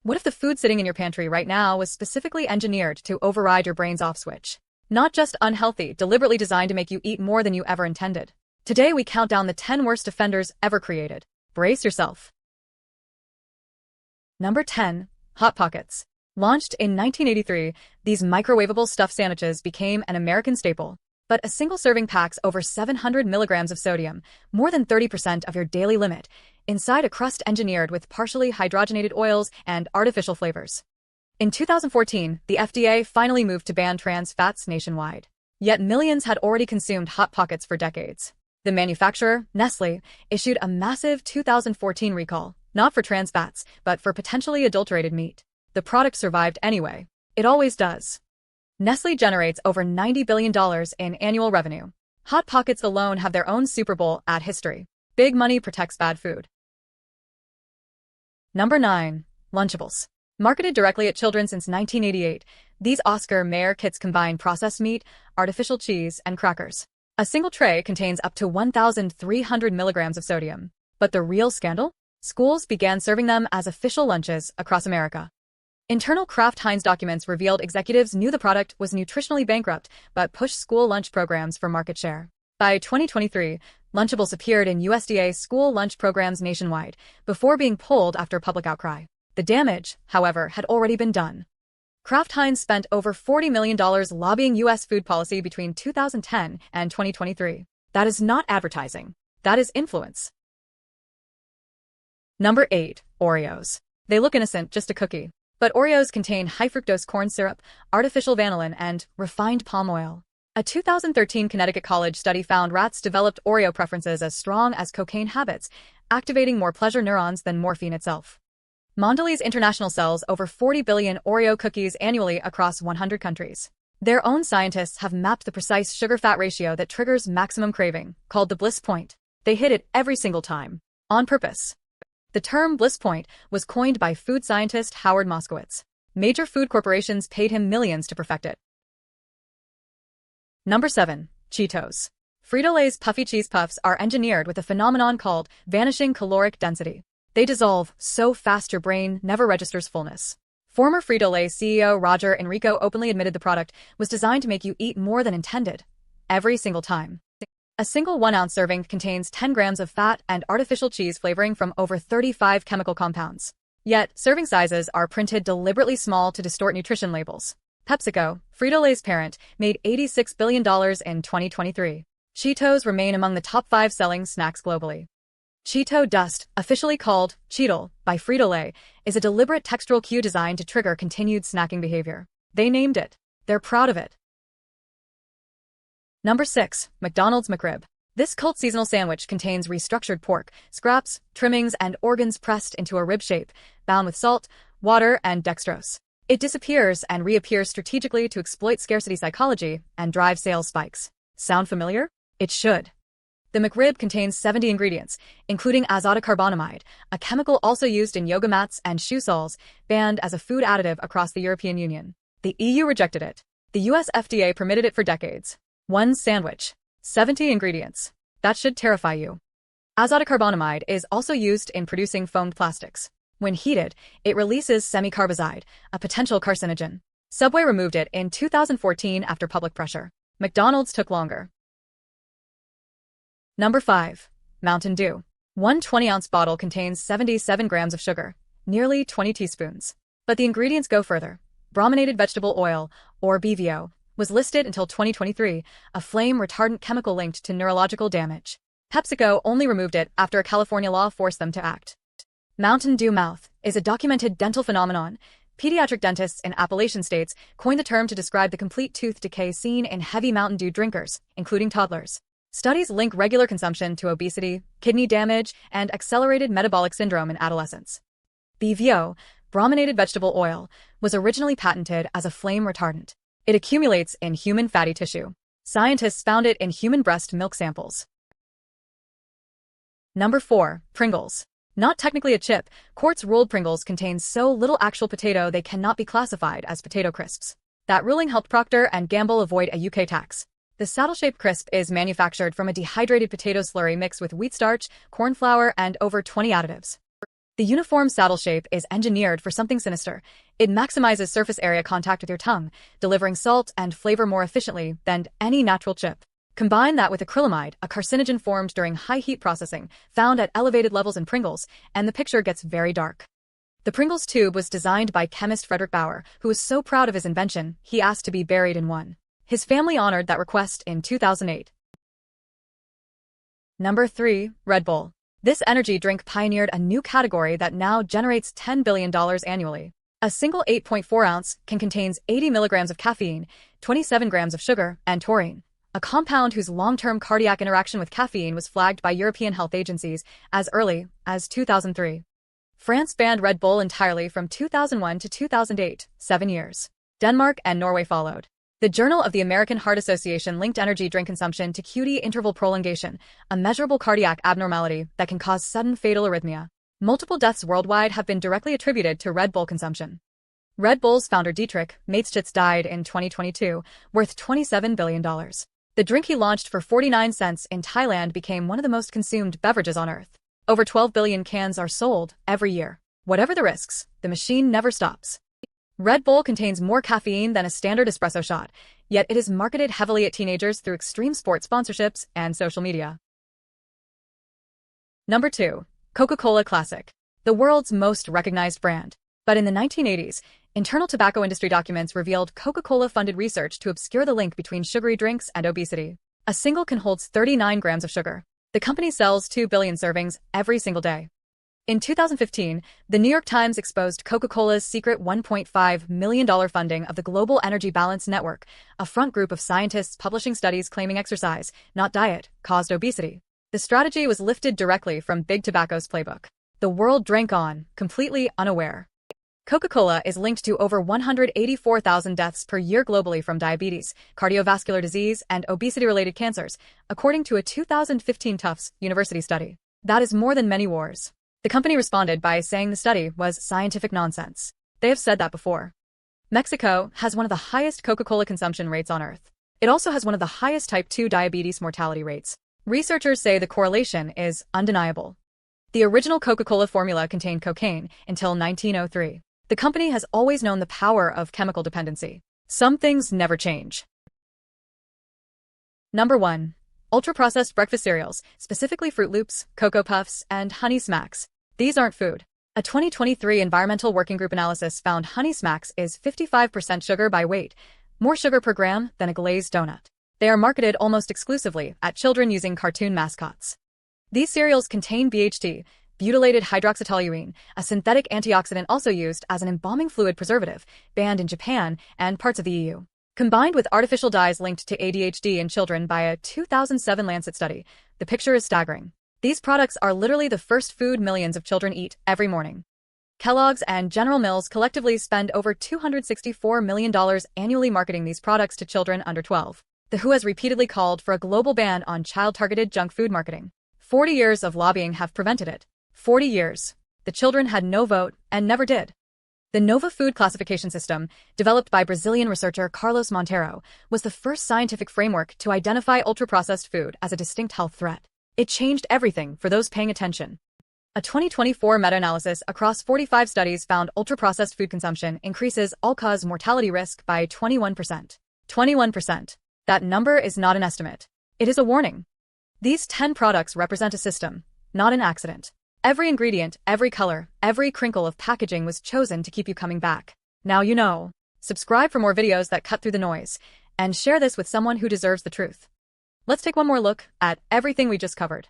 What if the food sitting in your pantry right now was specifically engineered to override your brain's off switch? Not just unhealthy, deliberately designed to make you eat more than you ever intended. Today we count down the 10 worst offenders ever created. Brace yourself. Number 10. Hot Pockets. Launched in 1983, these microwavable stuffed sandwiches became an American staple. But a single serving packs over 700 milligrams of sodium, more than 30% of your daily limit, inside a crust engineered with partially hydrogenated oils and artificial flavors. In 2014, the FDA finally moved to ban trans fats nationwide. Yet millions had already consumed Hot Pockets for decades. The manufacturer, Nestle, issued a massive 2014 recall, not for trans fats, but for potentially adulterated meat. The product survived anyway. It always does. Nestle generates over $90 billion in annual revenue. Hot Pockets alone have their own Super Bowl ad history. Big money protects bad food. Number 9. Lunchables. Marketed directly at children since 1988, these Oscar Mayer kits combine processed meat, artificial cheese, and crackers. A single tray contains up to 1,300 milligrams of sodium. But the real scandal? Schools began serving them as official lunches across America. Internal Kraft Heinz documents revealed executives knew the product was nutritionally bankrupt but pushed school lunch programs for market share. By 2023, Lunchables appeared in USDA school lunch programs nationwide, before being pulled after public outcry. The damage, however, had already been done. Kraft Heinz spent over $40 million lobbying U.S. food policy between 2010 and 2023. That is not advertising. That is influence. Number 8. Oreos. They look innocent, just a cookie. But Oreos contain high-fructose corn syrup, artificial vanillin, and refined palm oil. A 2013 Connecticut college study found rats developed Oreo preferences as strong as cocaine habits, activating more pleasure neurons than morphine itself. Mondelez International sells over 40 billion Oreo cookies annually across 100 countries. Their own scientists have mapped the precise sugar-fat ratio that triggers maximum craving, called the bliss point. They hit it every single time. On purpose. The term bliss point was coined by food scientist Howard Moskowitz. Major food corporations paid him millions to perfect it. Number 7. Cheetos. Frito-Lay's puffy cheese puffs are engineered with a phenomenon called vanishing caloric density. They dissolve so fast your brain never registers fullness. Former Frito-Lay CEO Roger Enrico openly admitted the product was designed to make you eat more than intended. Every single time. A single 1-ounce serving contains 10 grams of fat and artificial cheese flavoring from over 35 chemical compounds. Yet, serving sizes are printed deliberately small to distort nutrition labels. PepsiCo, Frito-Lay's parent, made $86 billion in 2023. Cheetos remain among the top 5 selling snacks globally. Cheeto Dust, officially called Cheetle by Frito-Lay, is a deliberate textural cue designed to trigger continued snacking behavior. They named it. They're proud of it. Number 6. McDonald's McRib. This cult seasonal sandwich contains restructured pork, scraps, trimmings, and organs pressed into a rib shape, bound with salt, water, and dextrose. It disappears and reappears strategically to exploit scarcity psychology and drive sales spikes. Sound familiar? It should. The McRib contains 70 ingredients, including azotocarbonamide, a chemical also used in yoga mats and shoe soles, banned as a food additive across the European Union. The EU rejected it. The US FDA permitted it for decades. One sandwich. 70 ingredients. That should terrify you. Azotocarbonamide is also used in producing foamed plastics. When heated, it releases semicarbazide, a potential carcinogen. Subway removed it in 2014 after public pressure. McDonald's took longer. Number 5. Mountain Dew. One 20-ounce bottle contains 77 grams of sugar, nearly 20 teaspoons. But the ingredients go further. Brominated vegetable oil, or BVO, was listed until 2023, a flame retardant chemical linked to neurological damage. PepsiCo only removed it after a California law forced them to act. Mountain Dew mouth is a documented dental phenomenon. Pediatric dentists in Appalachian states coined the term to describe the complete tooth decay seen in heavy Mountain Dew drinkers, including toddlers. Studies link regular consumption to obesity, kidney damage, and accelerated metabolic syndrome in adolescents. BVO, brominated vegetable oil, was originally patented as a flame retardant. It accumulates in human fatty tissue. Scientists found it in human breast milk samples. Number 4. Pringles. Not technically a chip, courts ruled Pringles contain so little actual potato they cannot be classified as potato crisps. That ruling helped Procter & Gamble avoid a UK tax. The saddle-shaped crisp is manufactured from a dehydrated potato slurry mixed with wheat starch, corn flour, and over 20 additives. The uniform saddle shape is engineered for something sinister. It maximizes surface area contact with your tongue, delivering salt and flavor more efficiently than any natural chip. Combine that with acrylamide, a carcinogen formed during high heat processing, found at elevated levels in Pringles, and the picture gets very dark. The Pringles tube was designed by chemist Frederick Bauer, who was so proud of his invention, he asked to be buried in one. His family honored that request in 2008. Number 3. Red Bull. This energy drink pioneered a new category that now generates $10 billion annually. A single 8.4 ounce can contain 80 milligrams of caffeine, 27 grams of sugar, and taurine, a compound whose long-term cardiac interaction with caffeine was flagged by European health agencies as early as 2003. France banned Red Bull entirely from 2001 to 2008, 7 years. Denmark and Norway followed. The Journal of the American Heart Association linked energy drink consumption to QT interval prolongation, a measurable cardiac abnormality that can cause sudden fatal arrhythmia. Multiple deaths worldwide have been directly attributed to Red Bull consumption. Red Bull's founder Dietrich Mateschitz died in 2022, worth $27 billion. The drink he launched for 49 cents in Thailand became one of the most consumed beverages on Earth. Over 12 billion cans are sold every year. Whatever the risks, the machine never stops. Red Bull contains more caffeine than a standard espresso shot, yet it is marketed heavily at teenagers through extreme sports sponsorships and social media. Number 2. Coca-Cola Classic. The world's most recognized brand. But in the 1980s, internal tobacco industry documents revealed Coca-Cola funded research to obscure the link between sugary drinks and obesity. A single can hold 39 grams of sugar. The company sells 2 billion servings every single day. In 2015, the New York Times exposed Coca-Cola's secret $1.5 million funding of the Global Energy Balance Network, a front group of scientists publishing studies claiming exercise, not diet, caused obesity. The strategy was lifted directly from Big Tobacco's playbook. The world drank on, completely unaware. Coca-Cola is linked to over 184,000 deaths per year globally from diabetes, cardiovascular disease, and obesity-related cancers, according to a 2015 Tufts University study. That is more than many wars. The company responded by saying the study was scientific nonsense. They have said that before. Mexico has one of the highest Coca-Cola consumption rates on Earth. It also has one of the highest type 2 diabetes mortality rates. Researchers say the correlation is undeniable. The original Coca-Cola formula contained cocaine until 1903. The company has always known the power of chemical dependency. Some things never change. Number 1. Ultra-processed breakfast cereals, specifically Fruit Loops, Cocoa Puffs, and Honey Smacks. These aren't food. A 2023 Environmental Working Group analysis found Honey Smacks is 55% sugar by weight, more sugar per gram than a glazed donut. They are marketed almost exclusively at children using cartoon mascots. These cereals contain BHT, butylated hydroxytoluene, a synthetic antioxidant also used as an embalming fluid preservative, banned in Japan and parts of the EU. Combined with artificial dyes linked to ADHD in children by a 2007 Lancet study, the picture is staggering. These products are literally the first food millions of children eat every morning. Kellogg's and General Mills collectively spend over $264 million annually marketing these products to children under 12. The WHO has repeatedly called for a global ban on child-targeted junk food marketing. 40 years of lobbying have prevented it. 40 years. The children had no vote and never did. The NOVA food classification system, developed by Brazilian researcher Carlos Monteiro, was the first scientific framework to identify ultra-processed food as a distinct health threat. It changed everything for those paying attention. A 2024 meta-analysis across 45 studies found ultra-processed food consumption increases all-cause mortality risk by 21%. 21%. That number is not an estimate. It is a warning. These 10 products represent a system, not an accident. Every ingredient, every color, every crinkle of packaging was chosen to keep you coming back. Now you know. Subscribe for more videos that cut through the noise, and share this with someone who deserves the truth. Let's take one more look at everything we just covered.